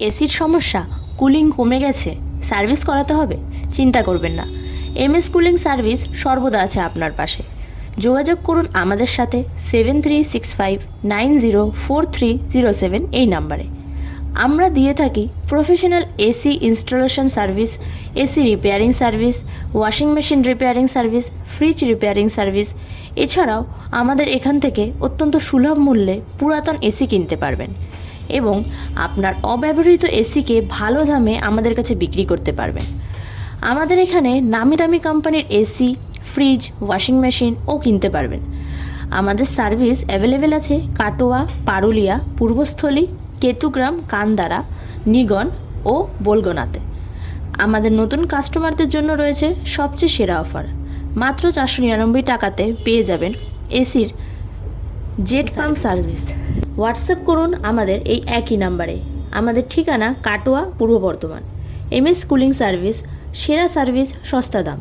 এসির সমস্যা, কুলিং কমে গেছে, সার্ভিস করাতে হবে? চিন্তা করবেন না, এমএস কুলিং সার্ভিস সর্বদা আছে আপনার পাশে। যোগাযোগ করুন আমাদের সাথে 7365904307 এই নাম্বারে। আমরা দিয়ে থাকি professional AC installation service, AC repairing service, washing machine repairing service, fridge repairing service. এছাড়াও আমাদের এখান থেকে অত্যন্ত সুলভ মূল্যে পুরাতন এসি কিনতে পারবেন এবং আপনার অব্যবহৃত এসিকে ভালো দামে আমাদের কাছে বিক্রি করতে পারবেন। আমাদের এখানে নামি দামি কোম্পানির এসি, ফ্রিজ, ওয়াশিং মেশিনও কিনতে পারবেন। আমাদের সার্ভিস অ্যাভেলেবেল আছে কাটোয়া, পারুলিয়া, পূর্বস্থলী, কেতুগ্রাম, কান্দারা, নিগন ও বোলগনাতে। আমাদের নতুন কাস্টমারদের জন্য রয়েছে সবচেয়ে সেরা অফার। মাত্র 499 টাকাতে পেয়ে যাবেন এসির জেট পাম্প সার্ভিস। হোয়াটসঅ্যাপ করুন আমাদের এই একই নাম্বারে। আমাদের ঠিকানা কাটোয়া, পূর্ব বর্ধমান। এমএস কুলিং সার্ভিস, সেরা সার্ভিস, সস্তা দাম।